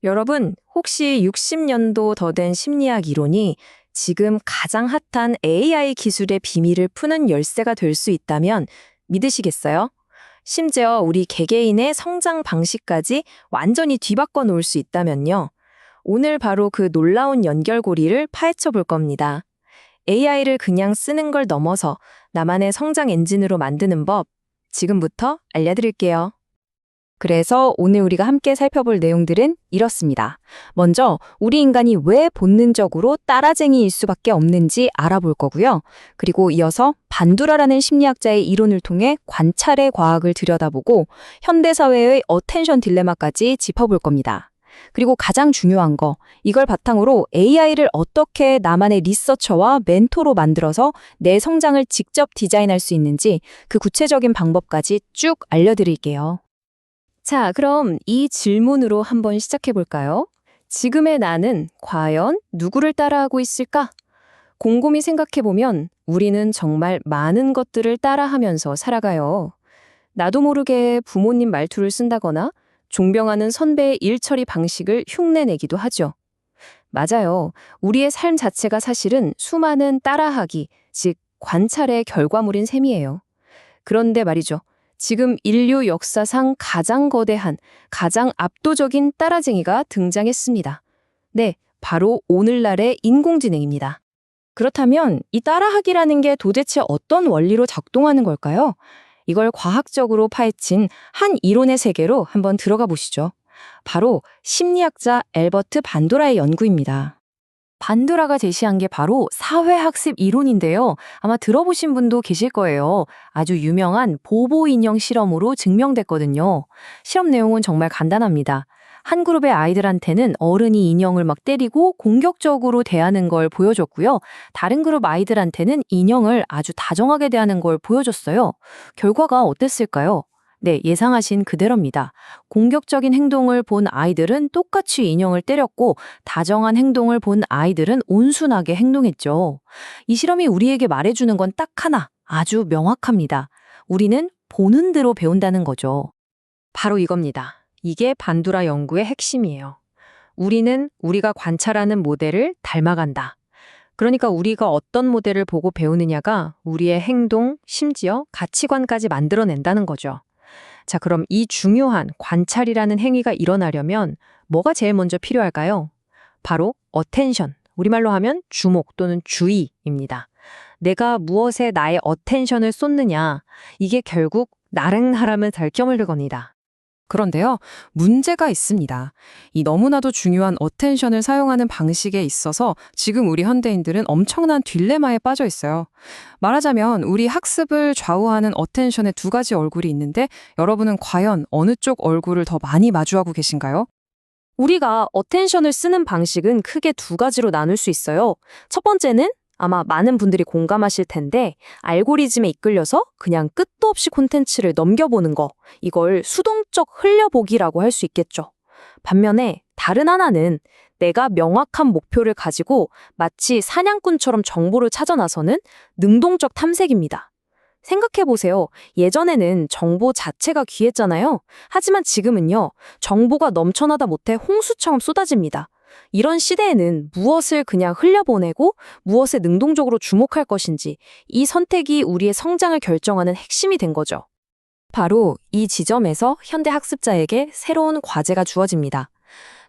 여러분, 혹시 60년도 더 된 심리학 이론이 지금 가장 핫한 AI 기술의 비밀을 푸는 열쇠가 될 수 있다면 믿으시겠어요? 심지어 우리 개개인의 성장 방식까지 완전히 뒤바꿔 놓을 수 있다면요. 오늘 바로 그 놀라운 연결고리를 파헤쳐 볼 겁니다. AI를 그냥 쓰는 걸 넘어서 나만의 성장 엔진으로 만드는 법, 지금부터 알려드릴게요. 그래서 오늘 우리가 함께 살펴볼 내용들은 이렇습니다. 먼저 우리 인간이 왜 본능적으로 따라쟁이일 수밖에 없는지 알아볼 거고요. 그리고 이어서 반두라라는 심리학자의 이론을 통해 관찰의 과학을 들여다보고 현대사회의 어텐션 딜레마까지 짚어볼 겁니다. 그리고 가장 중요한 거, 이걸 바탕으로 AI를 어떻게 나만의 리서처와 멘토로 만들어서 내 성장을 직접 디자인할 수 있는지 그 구체적인 방법까지 쭉 알려드릴게요. 자, 그럼 이 질문으로 한번 시작해 볼까요? 지금의 나는 과연 누구를 따라하고 있을까? 곰곰이 생각해 보면 우리는 정말 많은 것들을 따라하면서 살아가요. 나도 모르게 부모님 말투를 쓴다거나 존경하는 선배의 일 처리 방식을 흉내내기도 하죠. 맞아요. 우리의 삶 자체가 사실은 수많은 따라하기, 즉 관찰의 결과물인 셈이에요. 그런데 말이죠. 지금 인류 역사상 가장 거대한, 가장 압도적인 따라쟁이가 등장했습니다. 네, 바로 오늘날의 인공지능입니다. 그렇다면 이 따라하기라는 게 도대체 어떤 원리로 작동하는 걸까요? 이걸 과학적으로 파헤친 한 이론의 세계로 한번 들어가 보시죠. 바로 심리학자 앨버트 반도라의 연구입니다. 반두라가 제시한 게 바로 사회학습 이론인데요. 아마 들어보신 분도 계실 거예요. 아주 유명한 보보 인형 실험으로 증명됐거든요. 실험 내용은 정말 간단합니다. 한 그룹의 아이들한테는 어른이 인형을 막 때리고 공격적으로 대하는 걸 보여줬고요. 다른 그룹 아이들한테는 인형을 아주 다정하게 대하는 걸 보여줬어요. 결과가 어땠을까요? 네, 예상하신 그대로입니다. 공격적인 행동을 본 아이들은 똑같이 인형을 때렸고 다정한 행동을 본 아이들은 온순하게 행동했죠. 이 실험이 우리에게 말해주는 건 딱 하나, 아주 명확합니다. 우리는 보는 대로 배운다는 거죠. 바로 이겁니다. 이게 반두라 연구의 핵심이에요. 우리는 우리가 관찰하는 모델을 닮아간다. 그러니까 우리가 어떤 모델을 보고 배우느냐가 우리의 행동, 심지어 가치관까지 만들어낸다는 거죠. 자, 그럼 이 중요한 관찰이라는 행위가 일어나려면 뭐가 제일 먼저 필요할까요? 바로 어텐션, 우리말로 하면 주목 또는 주의입니다. 내가 무엇에 나의 어텐션을 쏟느냐, 이게 결국 나랑나람을 결정을 겁니다. 그런데요, 문제가 있습니다. 이 너무나도 중요한 어텐션을 사용하는 방식에 있어서 지금 우리 현대인들은 엄청난 딜레마에 빠져 있어요. 말하자면 우리 학습을 좌우하는 어텐션의 두 가지 얼굴이 있는데 여러분은 과연 어느 쪽 얼굴을 더 많이 마주하고 계신가요? 우리가 어텐션을 쓰는 방식은 크게 두 가지로 나눌 수 있어요. 첫 번째는 아마 많은 분들이 공감하실 텐데 알고리즘에 이끌려서 그냥 끝도 없이 콘텐츠를 넘겨보는 거, 이걸 수동적 흘려보기라고 할 수 있겠죠. 반면에 다른 하나는 내가 명확한 목표를 가지고 마치 사냥꾼처럼 정보를 찾아 나서는 능동적 탐색입니다. 생각해보세요. 예전에는 정보 자체가 귀했잖아요. 하지만 지금은요, 정보가 넘쳐나다 못해 홍수처럼 쏟아집니다. 이런 시대에는 무엇을 그냥 흘려보내고 무엇에 능동적으로 주목할 것인지 이 선택이 우리의 성장을 결정하는 핵심이 된 거죠. 바로 이 지점에서 현대 학습자에게 새로운 과제가 주어집니다.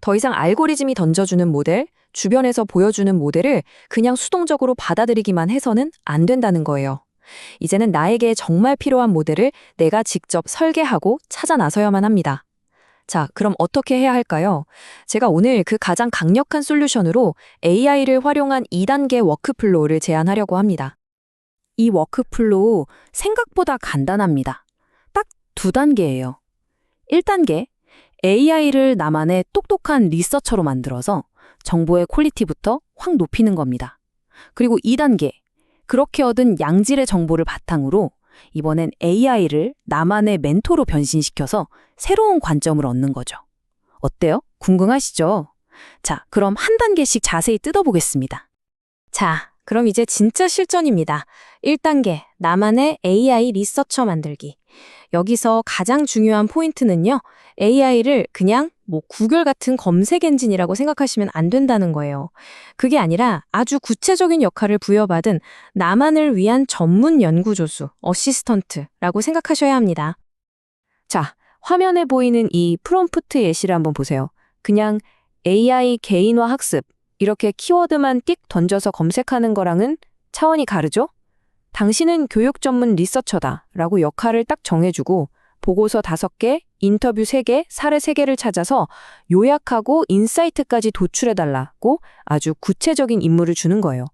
더 이상 알고리즘이 던져주는 모델, 주변에서 보여주는 모델을 그냥 수동적으로 받아들이기만 해서는 안 된다는 거예요. 이제는 나에게 정말 필요한 모델을 내가 직접 설계하고 찾아 나서야만 합니다. 자, 그럼 어떻게 해야 할까요? 제가 오늘 그 가장 강력한 솔루션으로 AI를 활용한 2단계 워크플로우를 제안하려고 합니다. 이 워크플로우 생각보다 간단합니다. 딱 2단계예요. 1단계, AI를 나만의 똑똑한 리서처로 만들어서 정보의 퀄리티부터 확 높이는 겁니다. 그리고 2단계, 그렇게 얻은 양질의 정보를 바탕으로 이번엔 AI를 나만의 멘토로 변신시켜서 새로운 관점을 얻는 거죠. 어때요? 궁금하시죠? 자, 그럼 한 단계씩 자세히 뜯어보겠습니다. 자, 그럼 이제 진짜 실전입니다. 1단계, 나만의 AI 리서처 만들기. 여기서 가장 중요한 포인트는요, AI를 그냥 뭐 구글 같은 검색 엔진이라고 생각하시면 안 된다는 거예요. 그게 아니라 아주 구체적인 역할을 부여받은 나만을 위한 전문 연구조수, 어시스턴트라고 생각하셔야 합니다. 자, 화면에 보이는 이 프롬프트 예시를 한번 보세요. 그냥 AI 개인화 학습 이렇게 키워드만 띡 던져서 검색하는 거랑은 차원이 다르죠? 당신은 교육 전문 리서처다 라고 역할을 딱 정해주고 보고서 5개, 인터뷰 3개, 사례 3개를 찾아서 요약하고 인사이트까지 도출해달라고 아주 구체적인 임무를 주는 거예요.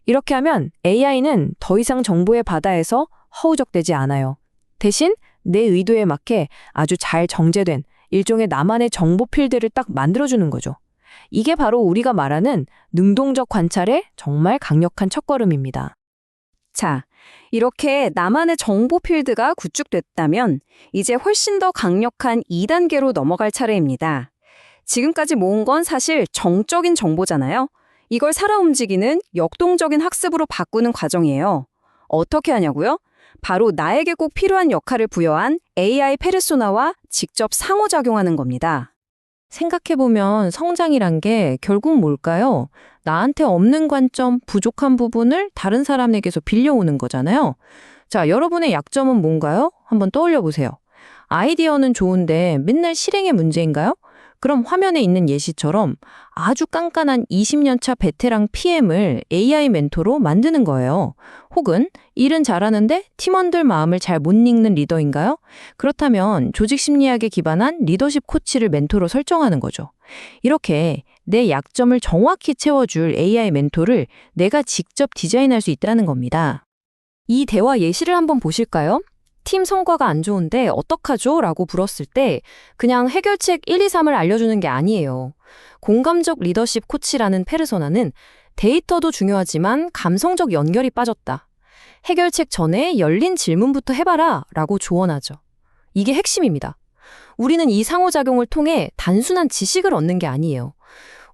이렇게 하면 AI는 더 이상 정보의 바다에서 허우적대지 않아요. 대신 내 의도에 맞게 아주 잘 정제된 일종의 나만의 정보 필드를 딱 만들어주는 거죠. 이게 바로 우리가 말하는 능동적 관찰의 정말 강력한 첫걸음입니다. 자, 이렇게 나만의 정보 필드가 구축됐다면 이제 훨씬 더 강력한 2단계로 넘어갈 차례입니다. 지금까지 모은 건 사실 정적인 정보잖아요. 이걸 살아 움직이는 역동적인 학습으로 바꾸는 과정이에요. 어떻게 하냐고요? 바로 나에게 꼭 필요한 역할을 부여한 AI 페르소나와 직접 상호작용하는 겁니다. 생각해보면 성장이란 게 결국 뭘까요? 나한테 없는 관점, 부족한 부분을 다른 사람에게서 빌려오는 거잖아요. 자, 여러분의 약점은 뭔가요? 한번 떠올려 보세요. 아이디어는 좋은데 맨날 실행의 문제인가요? 그럼 화면에 있는 예시처럼 아주 깐깐한 20년차 베테랑 PM을 AI 멘토로 만드는 거예요. 혹은 일은 잘하는데 팀원들 마음을 잘 못 읽는 리더인가요? 그렇다면 조직 심리학에 기반한 리더십 코치를 멘토로 설정하는 거죠. 이렇게 내 약점을 정확히 채워줄 AI 멘토를 내가 직접 디자인할 수 있다는 겁니다. 이 대화 예시를 한번 보실까요? 팀 성과가 안 좋은데 어떡하죠? 라고 물었을 때 그냥 해결책 1, 2, 3을 알려주는 게 아니에요. 공감적 리더십 코치라는 페르소나는 데이터도 중요하지만 감성적 연결이 빠졌다. 해결책 전에 열린 질문부터 해봐라 라고 조언하죠. 이게 핵심입니다. 우리는 이 상호작용을 통해 단순한 지식을 얻는 게 아니에요.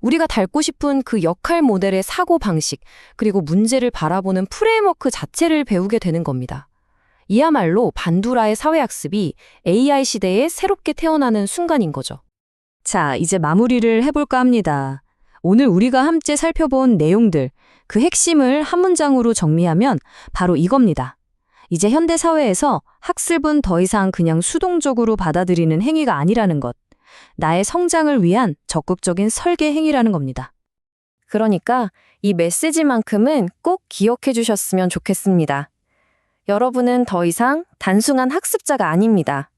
우리가 닮고 싶은 그 역할 모델의 사고방식, 그리고 문제를 바라보는 프레임워크 자체를 배우게 되는 겁니다. 이야말로 반두라의 사회학습이 AI 시대에 새롭게 태어나는 순간인 거죠. 자, 이제 마무리를 해볼까 합니다. 오늘 우리가 함께 살펴본 내용들, 그 핵심을 한 문장으로 정리하면 바로 이겁니다. 이제 현대 사회에서 학습은 더 이상 그냥 수동적으로 받아들이는 행위가 아니라는 것. 나의 성장을 위한 적극적인 설계 행위라는 겁니다. 그러니까 이 메시지만큼은 꼭 기억해 주셨으면 좋겠습니다. 여러분은 더 이상 단순한 학습자가 아닙니다.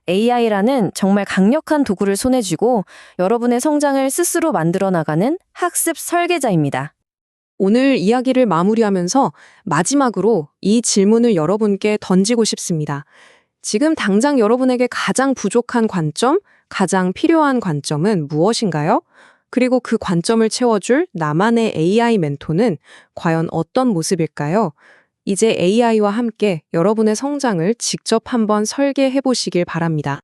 AI라는 정말 강력한 도구를 손에 쥐고 여러분의 성장을 스스로 만들어 나가는 학습 설계자입니다. 오늘 이야기를 마무리하면서 마지막으로 이 질문을 여러분께 던지고 싶습니다. 지금 당장 여러분에게 가장 부족한 관점, 가장 필요한 관점은 무엇인가요? 그리고 그 관점을 채워줄 나만의 AI 멘토는 과연 어떤 모습일까요? 이제 AI와 함께 여러분의 성장을 직접 한번 설계해 보시길 바랍니다.